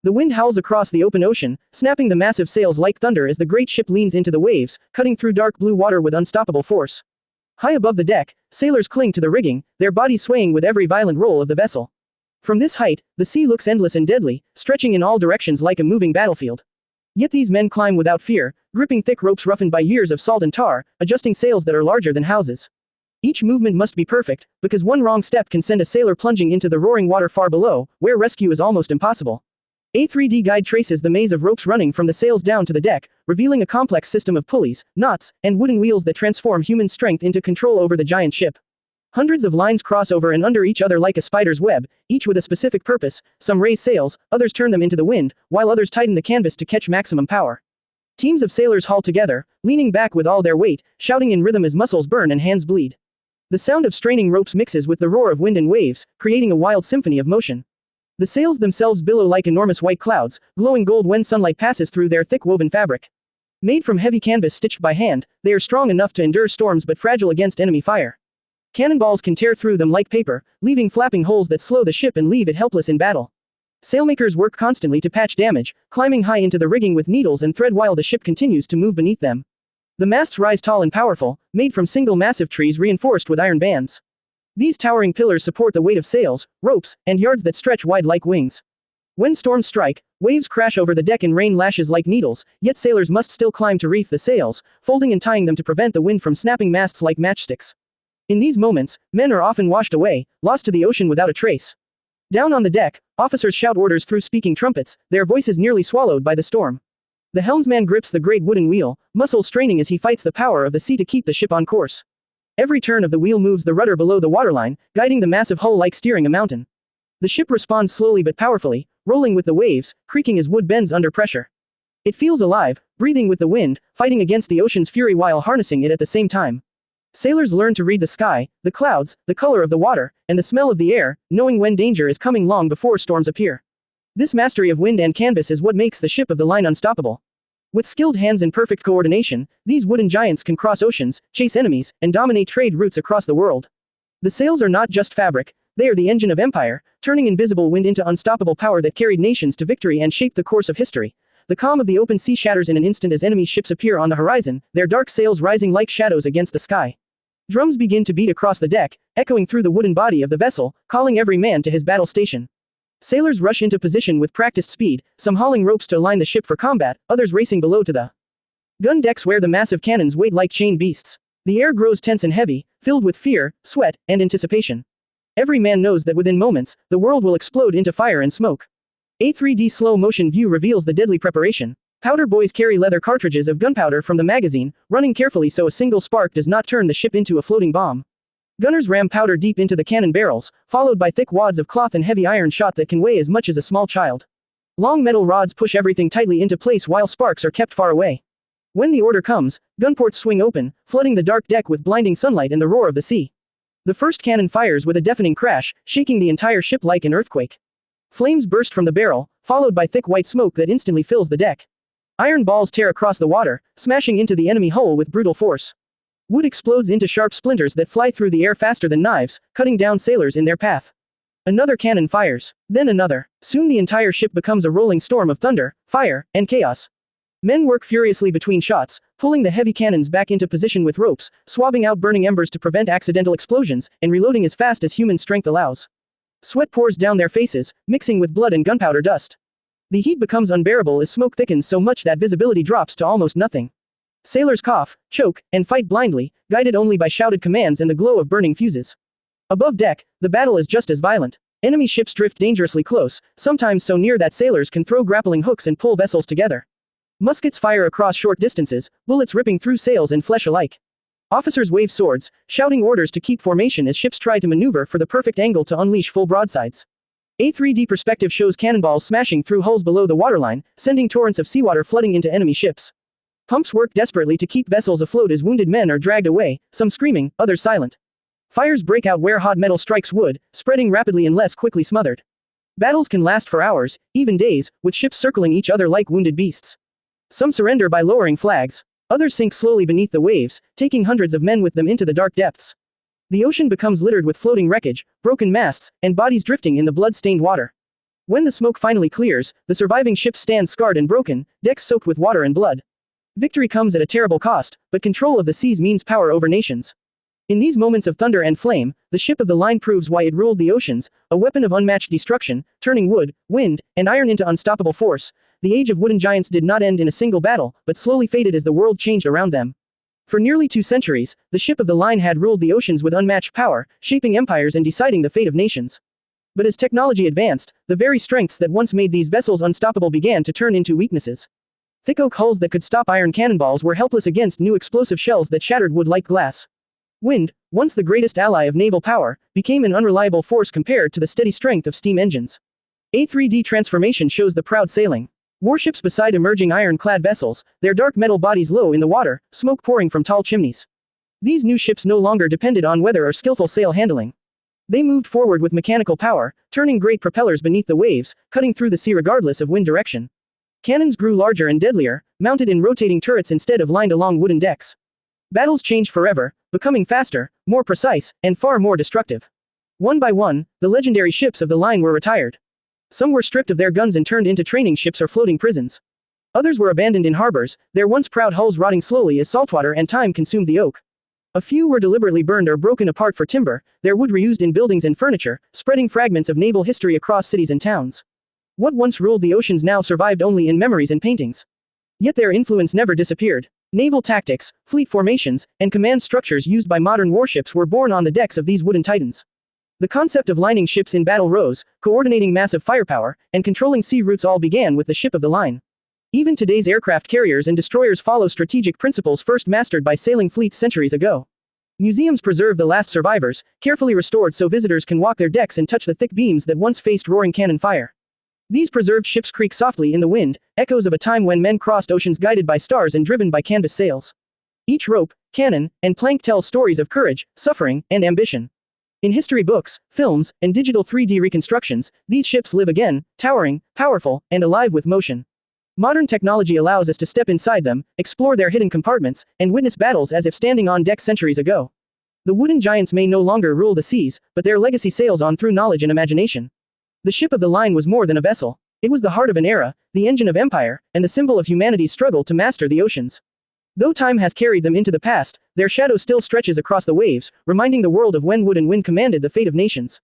The wind howls across the open ocean, snapping the massive sails like thunder as the great ship leans into the waves, cutting through dark blue water with unstoppable force. High above the deck, sailors cling to the rigging, their bodies swaying with every violent roll of the vessel. From this height, the sea looks endless and deadly, stretching in all directions like a moving battlefield. Yet these men climb without fear, gripping thick ropes roughened by years of salt and tar, adjusting sails that are larger than houses. Each movement must be perfect, because one wrong step can send a sailor plunging into the roaring water far below, where rescue is almost impossible. A 3D guide traces the maze of ropes running from the sails down to the deck, revealing a complex system of pulleys, knots, and wooden wheels that transform human strength into control over the giant ship. Hundreds of lines cross over and under each other like a spider's web, each with a specific purpose. Some raise sails, others turn them into the wind, while others tighten the canvas to catch maximum power. Teams of sailors haul together, leaning back with all their weight, shouting in rhythm as muscles burn and hands bleed. The sound of straining ropes mixes with the roar of wind and waves, creating a wild symphony of motion. The sails themselves billow like enormous white clouds, glowing gold when sunlight passes through their thick woven fabric. Made from heavy canvas stitched by hand, they are strong enough to endure storms but fragile against enemy fire. Cannonballs can tear through them like paper, leaving flapping holes that slow the ship and leave it helpless in battle. Sailmakers work constantly to patch damage, climbing high into the rigging with needles and thread while the ship continues to move beneath them. The masts rise tall and powerful, made from single massive trees reinforced with iron bands. These towering pillars support the weight of sails, ropes, and yards that stretch wide like wings. When storms strike, waves crash over the deck and rain lashes like needles, yet sailors must still climb to reef the sails, folding and tying them to prevent the wind from snapping masts like matchsticks. In these moments, men are often washed away, lost to the ocean without a trace. Down on the deck, officers shout orders through speaking trumpets, their voices nearly swallowed by the storm. The helmsman grips the great wooden wheel, muscles straining as he fights the power of the sea to keep the ship on course. Every turn of the wheel moves the rudder below the waterline, guiding the massive hull like steering a mountain. The ship responds slowly but powerfully, rolling with the waves, creaking as wood bends under pressure. It feels alive, breathing with the wind, fighting against the ocean's fury while harnessing it at the same time. Sailors learn to read the sky, the clouds, the color of the water, and the smell of the air, knowing when danger is coming long before storms appear. This mastery of wind and canvas is what makes the ship of the line unstoppable. With skilled hands and perfect coordination, these wooden giants can cross oceans, chase enemies, and dominate trade routes across the world. The sails are not just fabric, they are the engine of empire, turning invisible wind into unstoppable power that carried nations to victory and shaped the course of history. The calm of the open sea shatters in an instant as enemy ships appear on the horizon, their dark sails rising like shadows against the sky. Drums begin to beat across the deck, echoing through the wooden body of the vessel, calling every man to his battle station. Sailors rush into position with practiced speed, some hauling ropes to align the ship for combat, others racing below to the gun decks where the massive cannons wait like chained beasts. The air grows tense and heavy, filled with fear, sweat, and anticipation. Every man knows that within moments, the world will explode into fire and smoke. A 3D slow-motion view reveals the deadly preparation. Powder boys carry leather cartridges of gunpowder from the magazine, running carefully so a single spark does not turn the ship into a floating bomb. Gunners ram powder deep into the cannon barrels, followed by thick wads of cloth and heavy iron shot that can weigh as much as a small child. Long metal rods push everything tightly into place while sparks are kept far away. When the order comes, gunports swing open, flooding the dark deck with blinding sunlight and the roar of the sea. The first cannon fires with a deafening crash, shaking the entire ship like an earthquake. Flames burst from the barrel, followed by thick white smoke that instantly fills the deck. Iron balls tear across the water, smashing into the enemy hull with brutal force. Wood explodes into sharp splinters that fly through the air faster than knives, cutting down sailors in their path. Another cannon fires, then another. Soon the entire ship becomes a rolling storm of thunder, fire, and chaos. Men work furiously between shots, pulling the heavy cannons back into position with ropes, swabbing out burning embers to prevent accidental explosions, and reloading as fast as human strength allows. Sweat pours down their faces, mixing with blood and gunpowder dust. The heat becomes unbearable as smoke thickens so much that visibility drops to almost nothing. Sailors cough, choke, and fight blindly, guided only by shouted commands and the glow of burning fuses. Above deck, the battle is just as violent. Enemy ships drift dangerously close, sometimes so near that sailors can throw grappling hooks and pull vessels together. Muskets fire across short distances, bullets ripping through sails and flesh alike. Officers wave swords, shouting orders to keep formation as ships try to maneuver for the perfect angle to unleash full broadsides. A 3D perspective shows cannonballs smashing through hulls below the waterline, sending torrents of seawater flooding into enemy ships. Pumps work desperately to keep vessels afloat as wounded men are dragged away, some screaming, others silent. Fires break out where hot metal strikes wood, spreading rapidly unless quickly smothered. Battles can last for hours, even days, with ships circling each other like wounded beasts. Some surrender by lowering flags. Others sink slowly beneath the waves, taking hundreds of men with them into the dark depths. The ocean becomes littered with floating wreckage, broken masts, and bodies drifting in the blood-stained water. When the smoke finally clears, the surviving ships stand scarred and broken, decks soaked with water and blood. Victory comes at a terrible cost, but control of the seas means power over nations. In these moments of thunder and flame, the ship of the line proves why it ruled the oceans, a weapon of unmatched destruction, turning wood, wind, and iron into unstoppable force. The age of wooden giants did not end in a single battle, but slowly faded as the world changed around them. For nearly 2 centuries, the ship of the line had ruled the oceans with unmatched power, shaping empires and deciding the fate of nations. But as technology advanced, the very strengths that once made these vessels unstoppable began to turn into weaknesses. Thick oak hulls that could stop iron cannonballs were helpless against new explosive shells that shattered wood like glass. Wind, once the greatest ally of naval power, became an unreliable force compared to the steady strength of steam engines. A 3D transformation shows the proud sailing warships beside emerging iron-clad vessels, their dark metal bodies low in the water, smoke pouring from tall chimneys. These new ships no longer depended on weather or skillful sail handling. They moved forward with mechanical power, turning great propellers beneath the waves, cutting through the sea regardless of wind direction. Cannons grew larger and deadlier, mounted in rotating turrets instead of lined along wooden decks. Battles changed forever, becoming faster, more precise, and far more destructive. One by one, the legendary ships of the line were retired. Some were stripped of their guns and turned into training ships or floating prisons. Others were abandoned in harbors, their once proud hulls rotting slowly as saltwater and time consumed the oak. A few were deliberately burned or broken apart for timber, their wood reused in buildings and furniture, spreading fragments of naval history across cities and towns. What once ruled the oceans now survived only in memories and paintings. Yet their influence never disappeared. Naval tactics, fleet formations, and command structures used by modern warships were born on the decks of these wooden titans. The concept of lining ships in battle rose, coordinating massive firepower, and controlling sea routes all began with the ship of the line. Even today's aircraft carriers and destroyers follow strategic principles first mastered by sailing fleets centuries ago. Museums preserve the last survivors, carefully restored so visitors can walk their decks and touch the thick beams that once faced roaring cannon fire. These preserved ships creak softly in the wind, echoes of a time when men crossed oceans guided by stars and driven by canvas sails. Each rope, cannon, and plank tells stories of courage, suffering, and ambition. In history books, films, and digital 3D reconstructions, these ships live again, towering, powerful, and alive with motion. Modern technology allows us to step inside them, explore their hidden compartments, and witness battles as if standing on deck centuries ago. The wooden giants may no longer rule the seas, but their legacy sails on through knowledge and imagination. The ship of the line was more than a vessel. It was the heart of an era, the engine of empire, and the symbol of humanity's struggle to master the oceans. Though time has carried them into the past, their shadow still stretches across the waves, reminding the world of when wood and wind commanded the fate of nations.